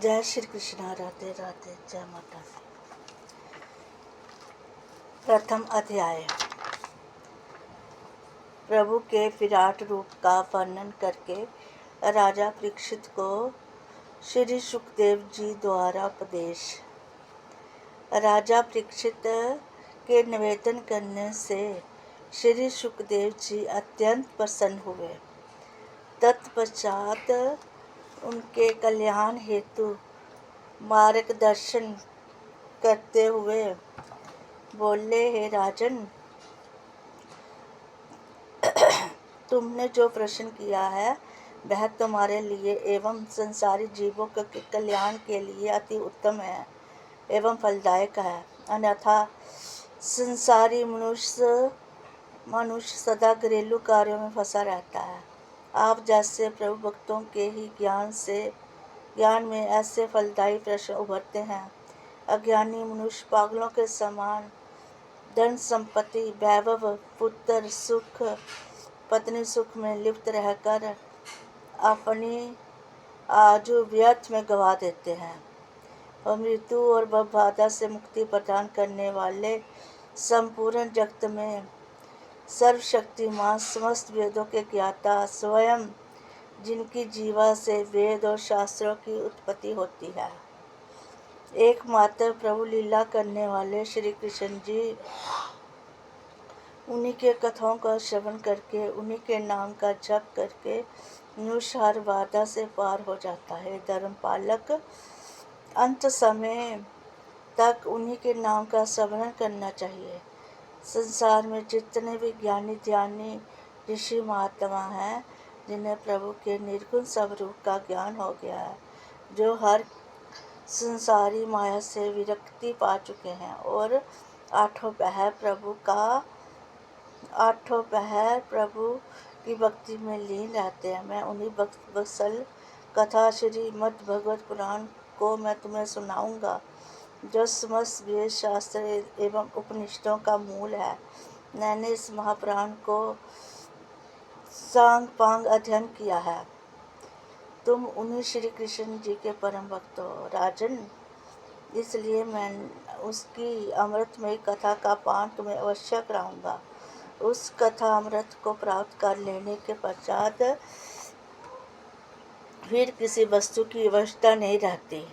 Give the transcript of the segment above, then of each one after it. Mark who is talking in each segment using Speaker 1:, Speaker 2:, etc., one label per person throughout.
Speaker 1: जय श्री कृष्णा। राधे राधे। जय माता दी। प्रथम अध्याय। प्रभु के विराट रूप का वर्णन करके राजा परीक्षित को श्री सुखदेव जी द्वारा उपदेश। राजा परीक्षित के निवेदन करने से श्री सुखदेव जी अत्यंत प्रसन्न हुए। तत्पश्चात उनके कल्याण हेतु मार्गदर्शन करते हुए बोले, हे राजन, तुमने जो प्रश्न किया है वह तुम्हारे लिए एवं संसारी जीवों के कल्याण के लिए अति उत्तम है एवं फलदायक है। अन्यथा संसारी मनुष्य सदा घरेलू कार्यों में फंसा रहता है। आप जैसे प्रभु भक्तों के ही ज्ञान में ऐसे फलदायी प्रश्न उभरते हैं। अज्ञानी मनुष्य पागलों के समान धन संपत्ति, वैभव, पुत्र सुख, पत्नी सुख में लिप्त रहकर अपनी आयु व्यर्थ में गवा देते हैं। और मृत्यु और भवबाधा से मुक्ति प्रदान करने वाले संपूर्ण जगत में सर्वशक्तिमान समस्त वेदों के ज्ञाता स्वयं, जिनकी जीवा से वेद और शास्त्रों की उत्पत्ति होती है, एकमात्र प्रभु लीला करने वाले श्री कृष्ण जी, उन्हीं के कथाओं का श्रवण करके, उन्हीं के नाम का जप करके मनुष्य हर बाधा से पार हो जाता है। धर्मपालक, अंत समय तक उन्हीं के नाम का स्मरण करना चाहिए। संसार में जितने भी ज्ञानी ध्यानी ऋषि महात्मा हैं, जिन्हें प्रभु के निर्गुण स्वरूप का ज्ञान हो गया है, जो हर संसारी माया से विरक्ति पा चुके हैं और आठों पहर प्रभु की भक्ति में लीन रहते हैं, मैं उन्हीं वत्सल कथा श्रीमद् भगवत पुराण को मैं तुम्हें सुनाऊंगा, जो समस्त वेद शास्त्र एवं उपनिषदों का मूल है। मैंने इस महापुराण को सांग पांग अध्ययन किया है। तुम उन्हीं श्री कृष्ण जी के परम भक्त हो राजन, इसलिए मैं उसकी अमृतमयी कथा का पान तुम्हें अवश्य कराऊंगा। उस कथा अमृत को प्राप्त कर लेने के पश्चात फिर किसी वस्तु की आवश्यकता नहीं रहती।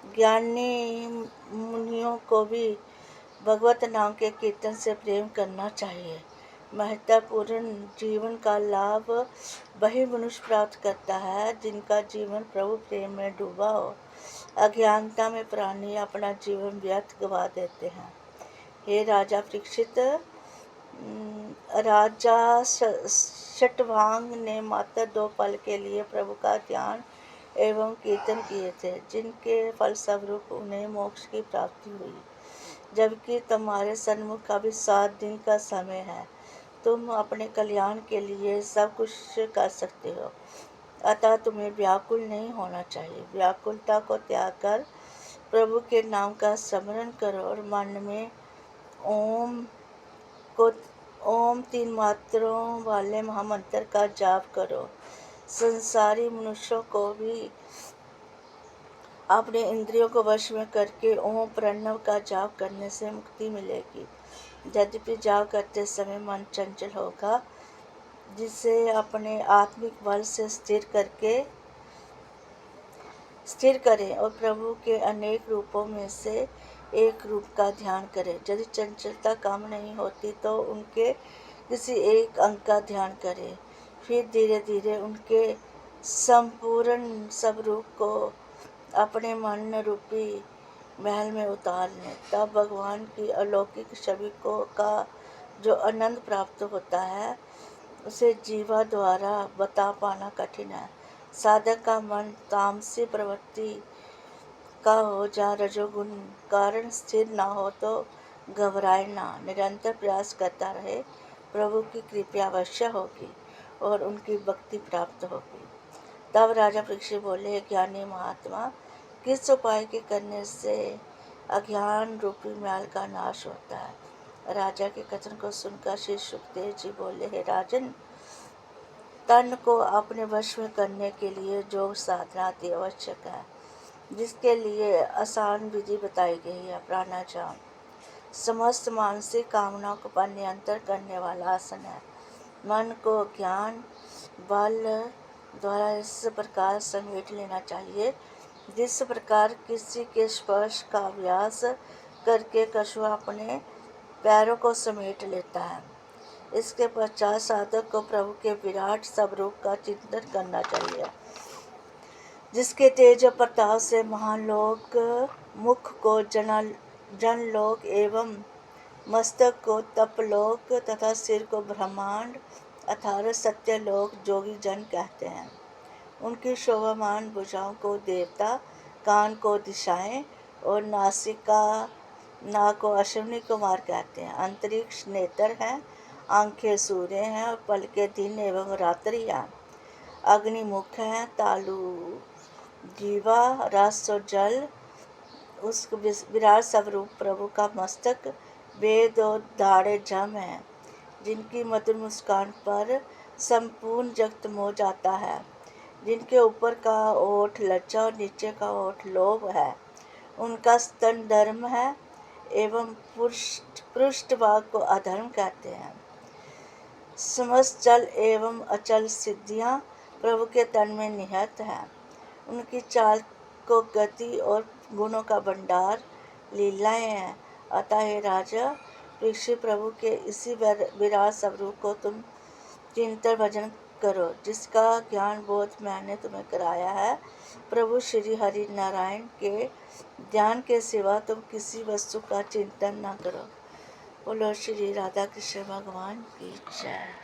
Speaker 1: ज्ञानी मुनियों को भी भगवत नाम के कीर्तन से प्रेम करना चाहिए। महत्वपूर्ण जीवन का लाभ वही मनुष्य प्राप्त करता है जिनका जीवन प्रभु प्रेम में डूबा हो। अज्ञानता में प्राणी अपना जीवन व्यर्थ गवा देते हैं। हे राजा परीक्षित, राजा शतवाहन ने मात्र 2 पल के लिए प्रभु का ध्यान एवं कीर्तन किए थे, जिनके फलस्वरूप उन्हें मोक्ष की प्राप्ति हुई। जबकि तुम्हारे सन्मुख अभी 7 दिन का समय है, तुम अपने कल्याण के लिए सब कुछ कर सकते हो, अतः तुम्हें व्याकुल नहीं होना चाहिए। व्याकुलता को त्याग कर प्रभु के नाम का स्मरण करो और मन में ओम 3 मात्रों वाले महामंत्र का जाप करो। संसारी मनुष्यों को भी अपने इंद्रियों को वश में करके ओम प्रणव का जाप करने से मुक्ति मिलेगी। यद्यपि जाप करते समय मन चंचल होगा, जिसे अपने आत्मिक बल से स्थिर करें और प्रभु के अनेक रूपों में से एक रूप का ध्यान करें। यदि चंचलता कम नहीं होती तो उनके किसी एक अंग का ध्यान करें। फिर धीरे धीरे उनके संपूर्ण स्वरूप को अपने मन रूपी महल में उतार लें। तब भगवान की अलौकिक छवि का जो आनंद प्राप्त होता है, उसे जीवा द्वारा बता पाना कठिन है। साधक का मन तामसी प्रवृत्ति का हो जा रजोगुण कारण स्थिर ना हो तो घबराए ना, निरंतर प्रयास करता रहे, प्रभु की कृपा अवश्य होगी और उनकी भक्ति प्राप्त होगी। तब राजा परीक्षित बोले, ज्ञानी महात्मा, किस उपाय के करने से अज्ञान रूपी मैल का नाश होता है। राजा के कथन को सुनकर श्री सुखदेव जी बोले, हे राजन, तन को अपने वश में करने के लिए योग साधना अति आवश्यक है। जिसके लिए आसान विधि बताई गई है। प्राणायाम समस्त मानसिक कामनाओं पर नियंत्रण करने वाला आसन है। मन को ज्ञान बल द्वारा इस प्रकार समेट लेना चाहिए जिस प्रकार किसी के स्पर्श का अभ्यास करके कछुआ अपने पैरों को समेट लेता है। इसके पश्चात साधक को प्रभु के विराट स्वरूप का चिंतन करना चाहिए, जिसके तेज और प्रताप से महालोक, मुख को जनलोक एवं मस्तक को तपलोक तथा सिर को ब्रह्मांड अर्थात सत्यलोक जोगी जन कहते हैं। उनकी शोभामान भुजाओं को देवता, कान को दिशाएं और नाक को अश्विनी कुमार कहते हैं। अंतरिक्ष नेत्र हैं, आंखें सूर्य हैं और पलकें दिन एवं रात्रि हैं। अग्निमुख हैं, तालु जीवा, रस और जल। उस विराट स्वरूप प्रभु का मस्तक वेद और दाढ़े जम है, जिनकी मधुर मुस्कान पर संपूर्ण जगत मोह जाता है, जिनके ऊपर का ओठ लज्जा और नीचे का ओठ लोभ है। उनका स्तन धर्म है एवं पृष्ठभाग को अधर्म कहते हैं। समस्त चल एवं अचल सिद्धियां प्रभु के तन में निहित हैं। उनकी चाल को गति और गुणों का भंडार लीलाएं हैं। अतः हे राजा परीक्षित, प्रभु के इसी विराट स्वरूप को तुम चिंतन भजन करो, जिसका ज्ञान बोध मैंने तुम्हें कराया है। प्रभु श्री हरि नारायण के ध्यान के सिवा तुम किसी वस्तु का चिंतन न करो। बोलो श्री राधा कृष्ण भगवान की जय।